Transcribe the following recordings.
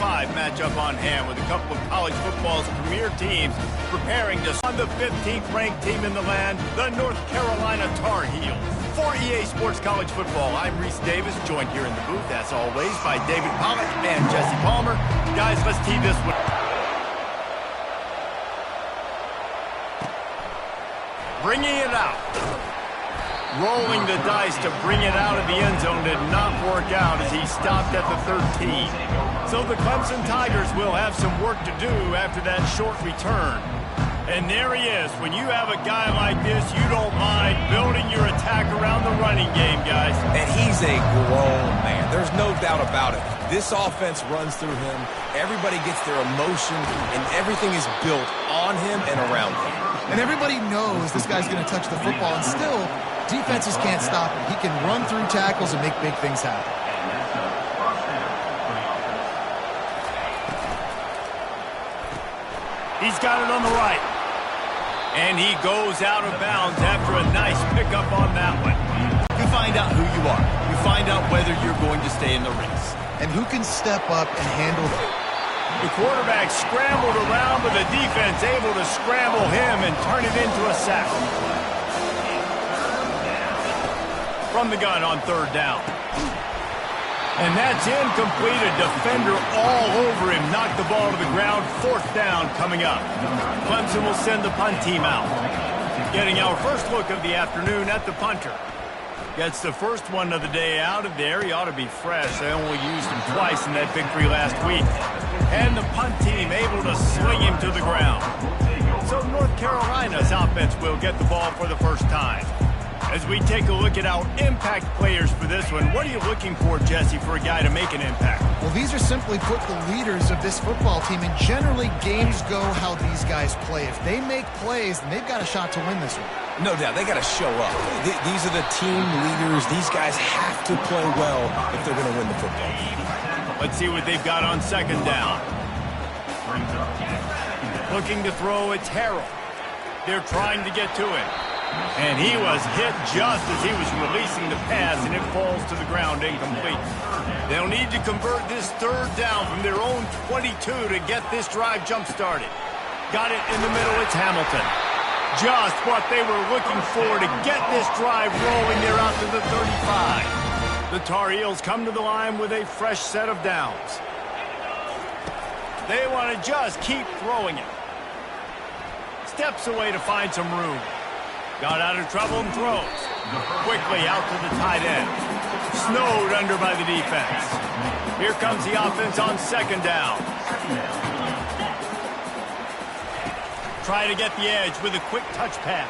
5 matchup on hand with a couple of college football's premier teams preparing to on the 15th ranked team in the land, the North Carolina Tar Heels. For EA Sports College Football, I'm Reese Davis, joined here in the booth, as always, by David Pollock and Jesse Palmer. Guys, let's tee this one. Bringing it out. Rolling the dice to bring it out of the end zone did not work out as he stopped at the 13. So the Clemson Tigers will have some work to do after that short return. And there he is. When you have a guy like this, you don't mind building your attack around the running game, guys. And he's a grown man. There's no doubt about it. This offense runs through him. Everybody gets their emotion, and everything is built on him and around him. And everybody knows this guy's going to touch the football, and still, defenses can't stop him. He can run through tackles and make big things happen. He's got it on the right. And he goes out of bounds after a nice pickup on that one. You find out who you are. You find out whether you're going to stay in the race. And who can step up and handle it. The quarterback scrambled around, but the defense able to scramble him and turn it into a sack. From the gun on 3rd down. And that's incomplete. A defender all over him. Knocked the ball to the ground. 4th down coming up. Clemson will send the punt team out. Getting our first look of the afternoon at the punter. Gets the first one of the day out of there. He ought to be fresh. They only used him twice in that victory last week. And the punt team able to sling him to the ground. So North Carolina's offense will get the ball for the first time. As we take a look at our impact players for this one, what are you looking for, Jesse, for a guy to make an impact? Well, these are simply put the leaders of this football team, and generally games go how these guys play. If they make plays, then they've got a shot to win this one. No doubt, they got to show up. These are the team leaders. These guys have to play well if they're going to win the football game. Let's see what they've got on 2nd down. Looking to throw, it's Harrell. They're trying to get to him. And he was hit just as he was releasing the pass, and it falls to the ground incomplete. They'll need to convert this 3rd down from their own 22 to get this drive jump-started. Got it in the middle, it's Hamilton. Just what they were looking for to get this drive rolling. They're out to the 35. The Tar Heels come to the line with a fresh set of downs. They want to just keep throwing it. Steps away to find some room. Got out of trouble and throws. Quickly out to the tight end. Snowed under by the defense. Here comes the offense on 2nd down. Try to get the edge with a quick touch pass.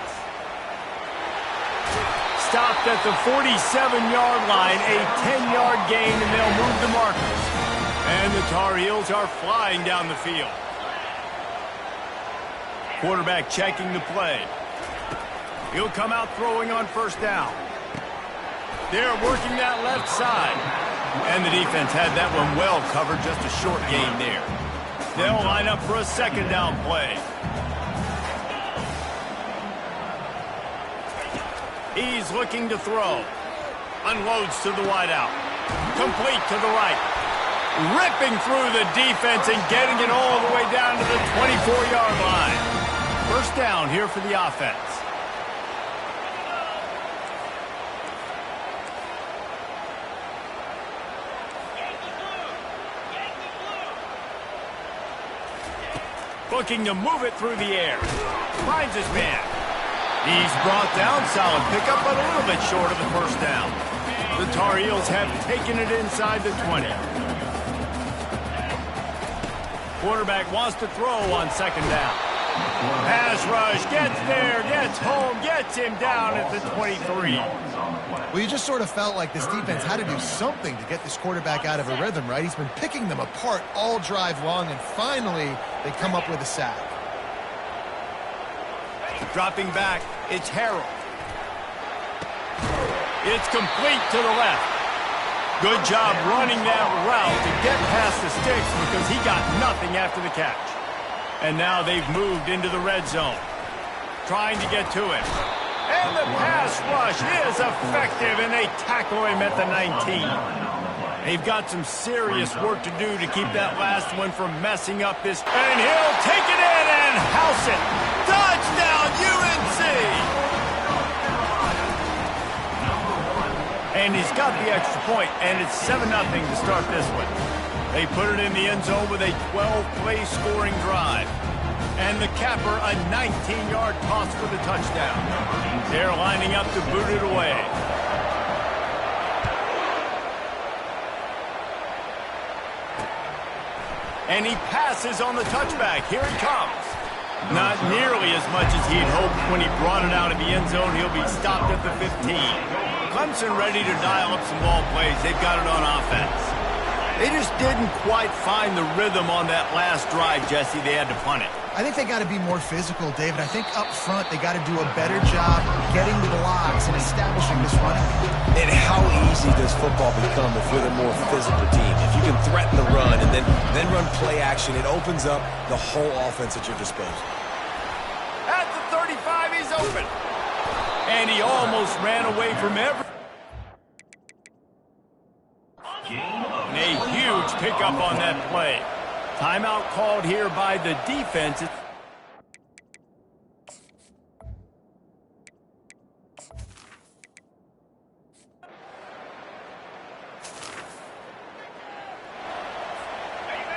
Stopped at the 47-yard line, a 10-yard gain, and they'll move the markers. And the Tar Heels are flying down the field. Quarterback checking the play. He'll come out throwing on 1st down. They're working that left side. And the defense had that one well covered, just a short gain there. They'll line up for a 2nd down play. He's looking to throw. Unloads to the wideout. Complete to the right. Ripping through the defense and getting it all the way down to the 24-yard line. 1st down here for the offense. Looking to move it through the air. Finds his man. He's brought down. Solid pickup, but a little bit short of the 1st down. The Tar Heels have taken it inside the 20. Quarterback wants to throw on 2nd down. Pass rush, gets there, gets home, gets him down at the 23. Well, you just sort of felt like this defense had to do something to get this quarterback out of a rhythm, right? He's been picking them apart all drive long, and finally they come up with a sack. Dropping back, it's Harrell. It's complete to the left. Good job running that route to get past the sticks because he got nothing after the catch. And now they've moved into the red zone. Trying to get to him. And the pass rush is effective, and they tackle him at the 19. They've got some serious work to do to keep that last one from messing up this. And he'll take it in and house it. Touchdown, UNC! And he's got the extra point, and it's 7-0 to start this one. They put it in the end zone with a 12-play scoring drive. And the capper, a 19-yard toss for the touchdown. They're lining up to boot it away. And he passes on the touchback. Here he comes. Not nearly as much as he'd hoped when he brought it out of the end zone. He'll be stopped at the 15. Clemson ready to dial up some ball plays. They've got it on offense. They just didn't quite find the rhythm on that last drive, Jesse. They had to punt it. I think they got to be more physical, David. I think up front they got to do a better job getting blocks and establishing this running. And how easy does football become if you're the more physical team? If you can threaten the run and then run play action, it opens up the whole offense at your disposal. At the 35, he's open. And he almost ran away from every. And a huge pickup on that play. Timeout called here by the defense.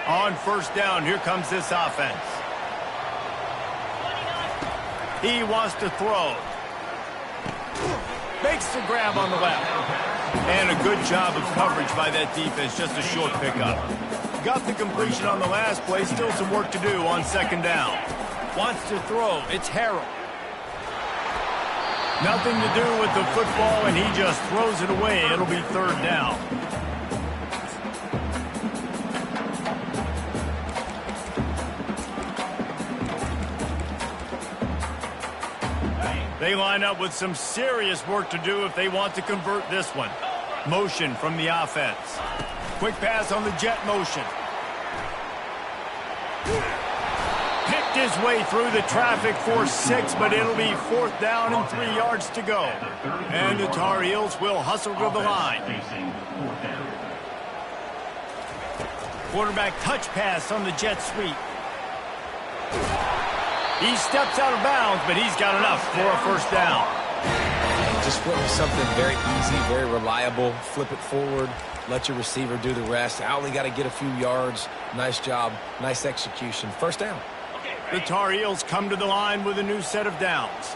On first down, here comes this offense. He wants to throw. Makes the grab on the left. And a good job of coverage by that defense, just a short pickup. Got the completion on the last play, still some work to do on second down. Wants to throw, it's Harrell. Nothing to do with the football, and he just throws it away. It'll be third down. They line up with some serious work to do if they want to convert this one. Motion from the offense. Quick pass on the jet motion. Picked his way through the traffic for 6, but it'll be fourth down and 3 yards to go. And the Tar Heels will hustle to the line. Quarterback touch pass on the jet sweep. He steps out of bounds, but he's got enough for a first down. Just flip something very easy, very reliable. Flip it forward. Let your receiver do the rest. I only got to get a few yards. Nice job. Nice execution. First down. The Tar Heels come to the line with a new set of downs.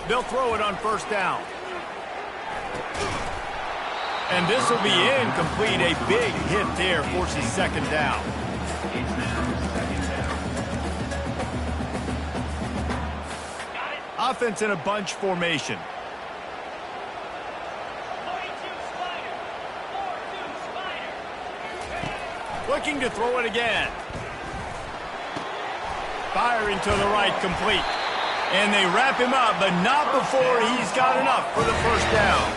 They'll throw it on first down. And this will be incomplete. A big hit there forces second down. Offense in a bunch formation. Looking to throw it again. Firing to the right, complete. And they wrap him up, but not before he's got enough for the first down.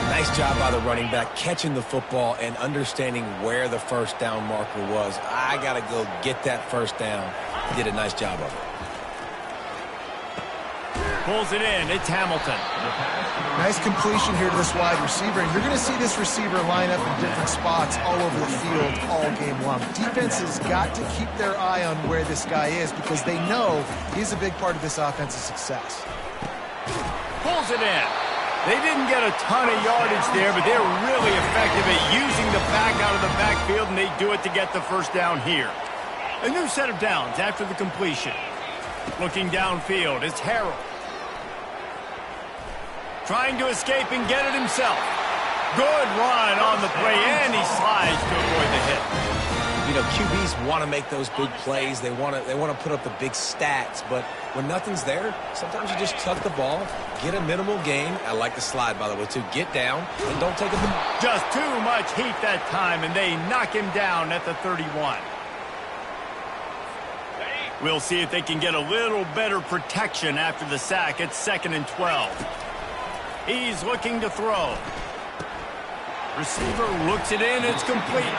Nice job by the running back, catching the football and understanding where the first down marker was. I got to go get that first down. He did a nice job of it. Pulls it in. It's Hamilton. Nice completion here to this wide receiver. And you're going to see this receiver line up in different spots all over the field all game long. Defense has got to keep their eye on where this guy is because they know he's a big part of this offense's success. Pulls it in. They didn't get a ton of yardage there, but they're really effective at using the back out of the backfield, and they do it to get the first down here. A new set of downs after the completion. Looking downfield, it's Harrell. Trying to escape and get it himself. Good run on the play, and he slides to avoid the hit. You know, QBs want to make those big plays. They want to put up the big stats, but when nothing's there, sometimes you just tuck the ball, get a minimal gain. I like the slide, by the way, too. Get down and don't take it. Just too much heat that time, and they knock him down at the 31. We'll see if they can get a little better protection after the sack. It's 2nd and 12. He's looking to throw. Receiver looks it in. It's complete.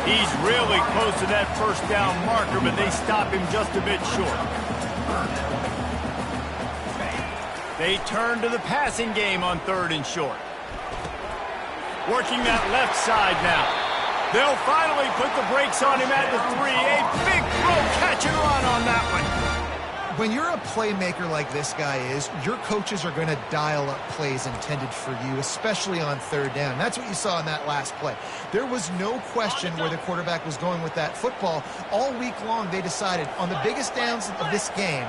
He's really close to that first down marker, but they stop him just a bit short. They turn to the passing game on 3rd and short. Working that left side now. They'll finally put the brakes on him at the 3. A big throw, catch and run on that one. When you're a playmaker like this guy is, your coaches are going to dial up plays intended for you, especially on third down. That's what you saw in that last play. There was no question where the quarterback was going with that football. All week long, they decided on the biggest downs of this game,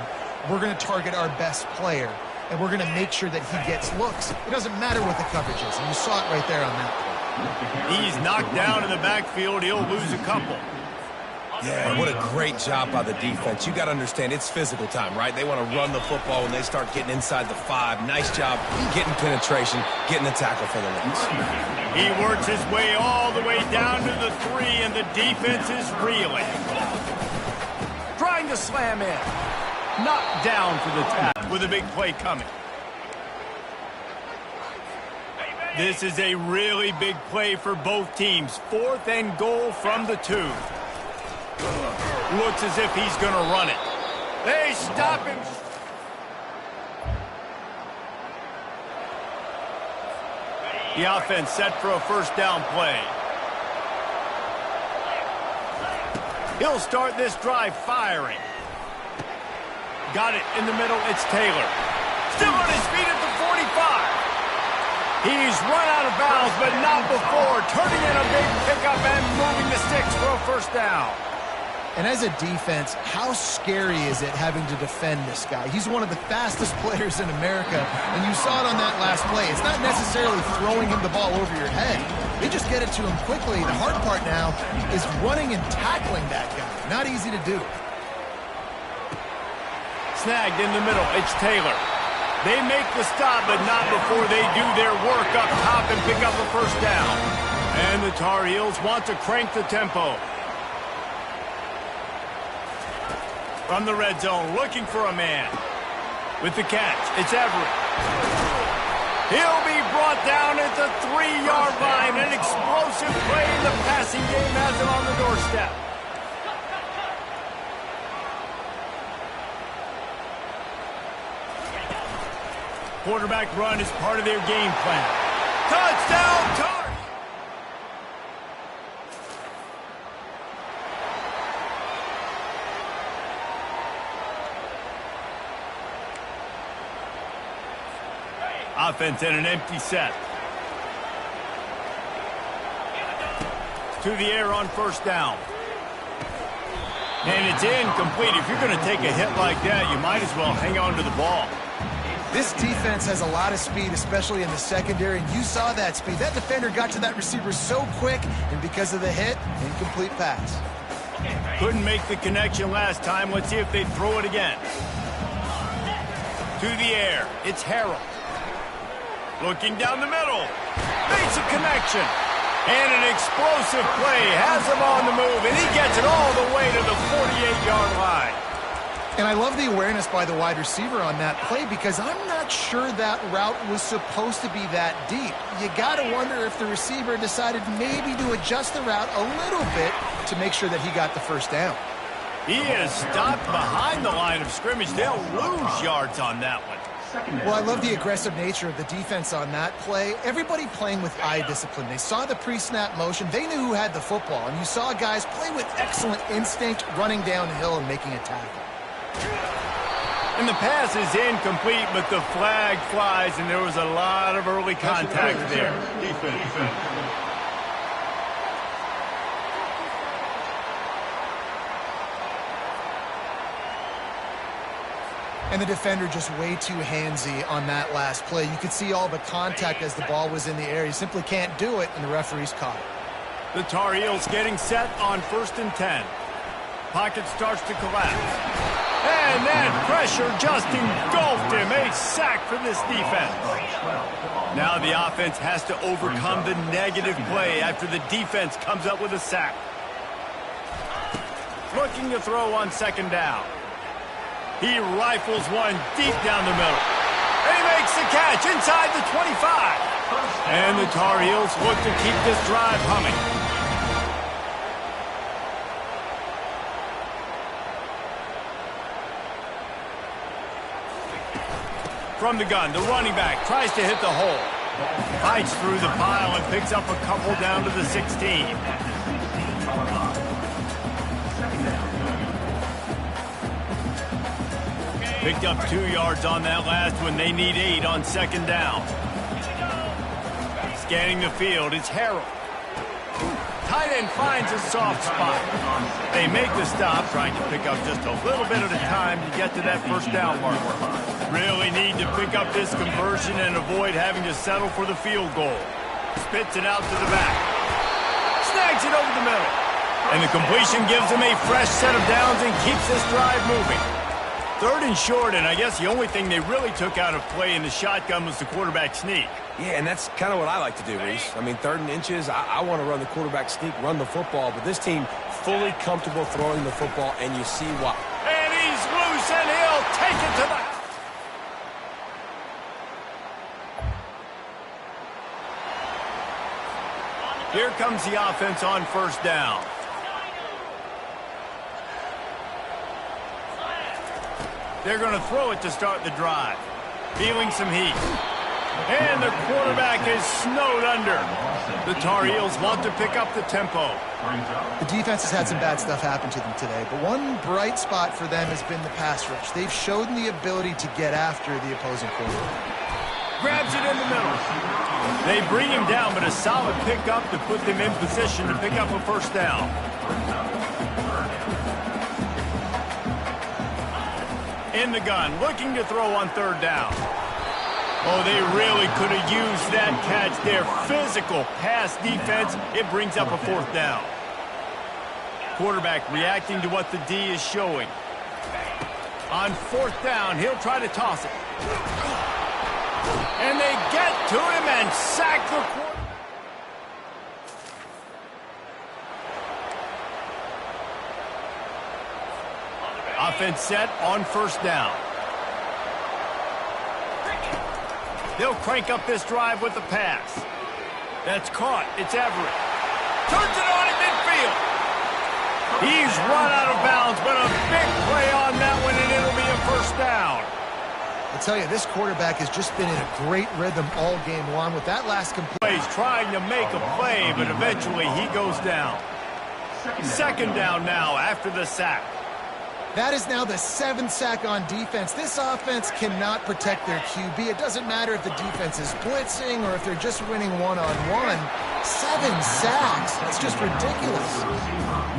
we're going to target our best player, and we're going to make sure that he gets looks. It doesn't matter what the coverage is, and you saw it right there on that play. He's knocked down in the backfield. He'll lose a couple. Yeah, what a great job by the defense. You got to understand, it's physical time, right? They want to run the football when they start getting inside the 5. Nice job getting penetration, getting the tackle for the loss. He works his way all the way down to the 3, and the defense is reeling. Trying to slam in. Knocked down for the tackle with a big play coming. This is a really big play for both teams. 4th and goal from the 2. Looks as if he's going to run it. They stop him. The offense set for a first down play. He'll start this drive firing. Got it in the middle. It's Taylor. Still on his feet at the 45. He's run out of bounds, but not before. Turning in a big pickup and moving the sticks for a first down. And as a defense, how scary is it having to defend this guy? He's one of the fastest players in America, and you saw it on that last play. It's not necessarily throwing him the ball over your head. They just get it to him quickly. The hard part now is running and tackling that guy. Not easy to do. Snagged in the middle. It's Taylor. They make the stop, but not before they do their work up top and pick up a first down. And the Tar Heels want to crank the tempo. From the red zone, looking for a man. With the catch, it's Everett. He'll be brought down at the 3-yard line. An explosive play in the passing game has him on the doorstep. Quarterback run is part of their game plan. Touchdown, Tar! Offense in an empty set. To the air on first down. And it's incomplete. If you're going to take a hit like that, you might as well hang on to the ball. This defense has a lot of speed, especially in the secondary, and you saw that speed. That defender got to that receiver so quick, and because of the hit, incomplete pass. Couldn't make the connection last time. Let's see if they throw it again. To the air. It's Harrell. Looking down the middle. Makes a connection. And an explosive play has him on the move, and he gets it all the way to the 48-yard line. And I love the awareness by the wide receiver on that play because I'm not sure that route was supposed to be that deep. You got to wonder if the receiver decided maybe to adjust the route a little bit to make sure that he got the first down. He is stopped behind the line of scrimmage. They'll lose yards on that one. Well, I love the aggressive nature of the defense on that play. Everybody playing with eye discipline. They saw the pre-snap motion. They knew who had the football. And you saw guys play with excellent instinct, running downhill and making a tackle. And the pass is incomplete, but the flag flies, and there was a lot of early contact there. And the defender just way too handsy on that last play. You could see all the contact as the ball was in the air. He simply can't do it, and the referee's caught it. The Tar Heels getting set on 1st and 10. Pocket starts to collapse. And that pressure just engulfed him. A sack for this defense. Now the offense has to overcome the negative play after the defense comes up with a sack. Looking to throw on 2nd down. He rifles one deep down the middle. And he makes the catch inside the 25. And the Tar Heels look to keep this drive humming. From the gun, the running back tries to hit the hole. Fights through the pile and picks up a couple down to the 16. Picked up 2 yards on that last one. They need 8 on second down. Scanning the field, it's Harrell. Tight end finds a soft spot. They make the stop, trying to pick up just a little bit at a time to get to that first down marker. Really need to pick up this conversion and avoid having to settle for the field goal. Spits it out to the back. Snags it over the middle. And the completion gives them a fresh set of downs and keeps this drive moving. 3rd and short, and I guess the only thing they really took out of play in the shotgun was the quarterback sneak. Yeah, and that's kind of what I like to do, Reese. I mean, 3rd and inches, I want to run the quarterback sneak, run the football, but this team fully comfortable throwing the football, and you see why. And he's loose, and he'll take it to the... Here comes the offense on first down. They're going to throw it to start the drive. Feeling some heat. And the quarterback is snowed under. The Tar Heels want to pick up the tempo. The defense has had some bad stuff happen to them today, but one bright spot for them has been the pass rush. They've shown the ability to get after the opposing quarterback. Grabs it in the middle. They bring him down, but a solid pickup to put them in position to pick up a first down. In the gun, looking to throw on 3rd down. Oh, they really could have used that catch there. Physical pass defense. It brings up a 4th down. Quarterback reacting to what the D is showing. On 4th down, he'll try to toss it. And they get to him and sack the quarterback. Offense set on first down. They'll crank up this drive with the pass. That's caught. It's Everett. Turns it on at midfield. He's run out of bounds, but a big play on that one, and it'll be a first down. I tell you, this quarterback has just been in a great rhythm all game long with that last completion. He's trying to make a play, but eventually he goes down. Second down now after the sack. That is now the 7th sack on defense. This offense cannot protect their QB. It doesn't matter if the defense is blitzing or if they're just winning one-on-one. 7 sacks. That's just ridiculous.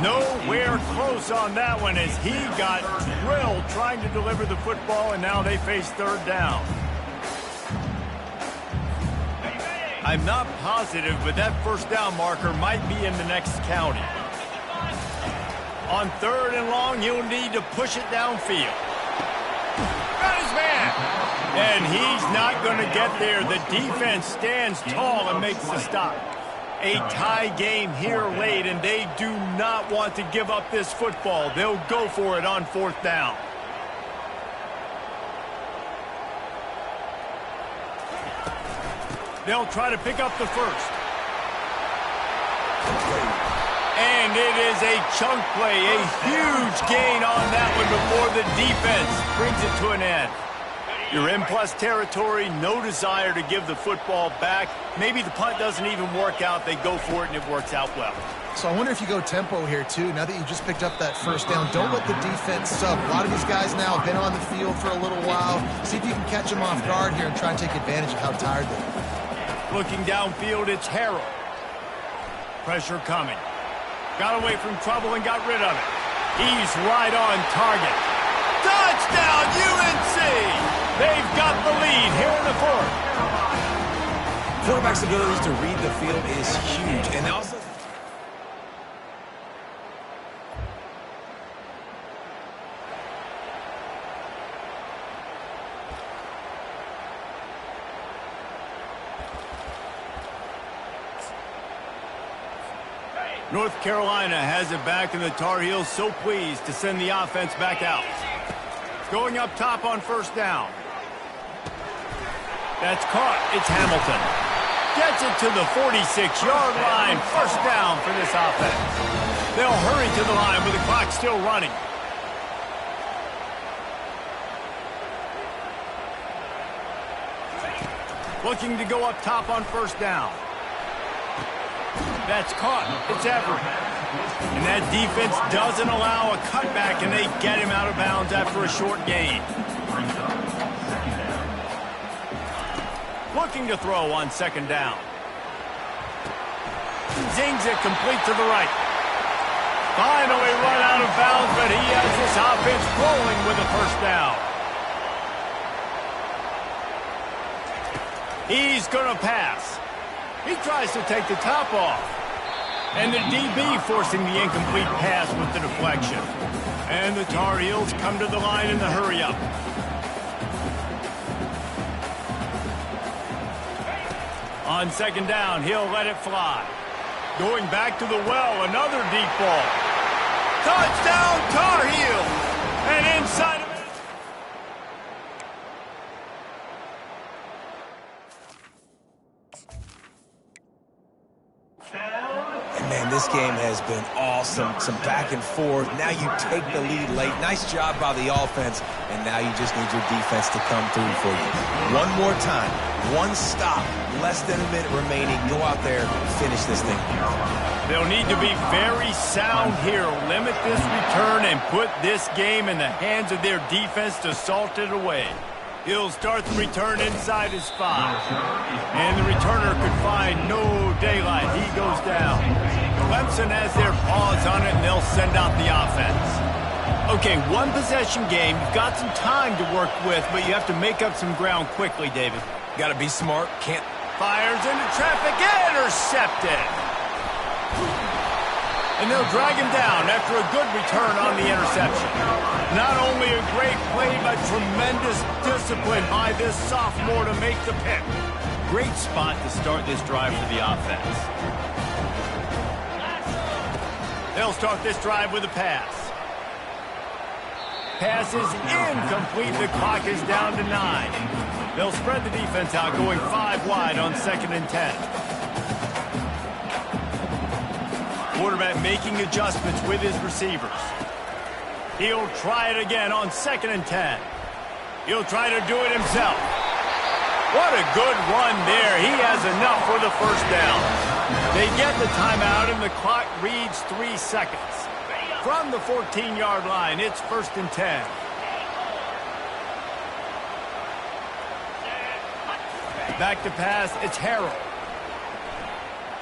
Nowhere close on that one as he got drilled trying to deliver the football, and now they face 3rd down. I'm not positive, but that first down marker might be in the next county. On 3rd and long, he'll need to push it downfield. Got his man. And he's not going to get there. The defense stands tall and makes the stop. A tie game here late, and they do not want to give up this football. They'll go for it on 4th down. They'll try to pick up the first. And it is a chunk play, a huge gain on that one before the defense brings it to an end. You're in plus territory, no desire to give the football back. Maybe the punt doesn't even work out. They go for it, and it works out well. So I wonder if you go tempo here, too. Now that you just picked up that first down, don't let the defense sub. A lot of these guys now have been on the field for a little while. See if you can catch them off guard here and try and take advantage of how tired they are. Looking downfield, it's Harrell. Pressure coming. Got away from trouble and got rid of it. He's right on target. Touchdown, UNC! They've got the lead here in the 4th. Quarterback's ability to read the field is huge. And also... North Carolina has it back, and the Tar Heels so pleased to send the offense back out. Going up top on first down. That's caught. It's Hamilton. Gets it to the 46-yard line. First down for this offense. They'll hurry to the line with the clock still running. Looking to go up top on first down. That's caught. It's Everett. And that defense doesn't allow a cutback, and they get him out of bounds after a short gain. Looking to throw on second down. Zings it complete to the right. Finally run out of bounds, but he has this offense rolling with a first down. He's going to pass. He tries to take the top off. And the DB forcing the incomplete pass with the deflection. And the Tar Heels come to the line in the hurry-up. On second down, he'll let it fly. Going back to the well, another deep ball. Touchdown, Tar Heels! And inside of it. Man, this game has been awesome. Some back and forth. Now you take the lead late. Nice job by the offense. And now you just need your defense to come through for you. One more time. One stop. Less than a minute remaining. Go out there and finish this thing. They'll need to be very sound here. Limit this return and put this game in the hands of their defense to salt it away. He'll start the return inside his 5. And the returner could find no daylight. He goes down. Clemson has their paws on it, and they'll send out the offense. Okay, one possession game. You've got some time to work with, but you have to make up some ground quickly, David. Got to be smart. Can't. Fires into traffic. Intercepted. And they'll drag him down after a good return on the interception. Not only a great play, but tremendous discipline by this sophomore to make the pick. Great spot to start this drive for the offense. They'll start this drive with a pass. Pass is incomplete. The clock is down to 9. They'll spread the defense out, going 5 wide on 2nd and 10. Quarterback making adjustments with his receivers. He'll try it again on 2nd and 10. He'll try to do it himself. What a good run there. He has enough for the first down. They get the timeout, and the clock reads 3 seconds. From the 14-yard line, it's 1st and 10. Back to pass, it's Harrell.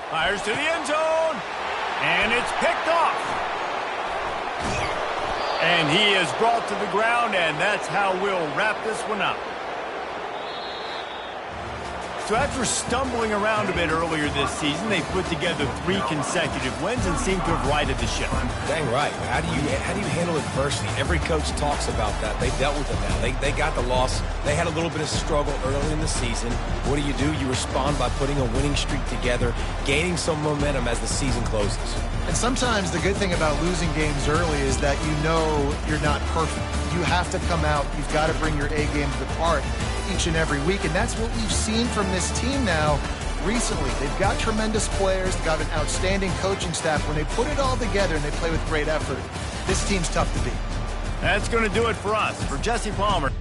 Fires to the end zone. And it's picked off. And he is brought to the ground, and that's how we'll wrap this one up. So after stumbling around a bit earlier this season, they put together 3 consecutive wins and seem to have righted the ship. Dang right. How do you handle adversity? Every coach talks about that. They dealt with it now. They got the loss. They had a little bit of struggle early in the season. What do? You respond by putting a winning streak together, gaining some momentum as the season closes. And sometimes the good thing about losing games early is that you know you're not perfect. You have to come out. You've got to bring your A game to the part each and every week, and that's what we've seen from this team now recently. They've got tremendous players, they've got an outstanding coaching staff. When they put it all together and they play with great effort, this team's tough to beat. That's going to do it for us. For Jesse Palmer.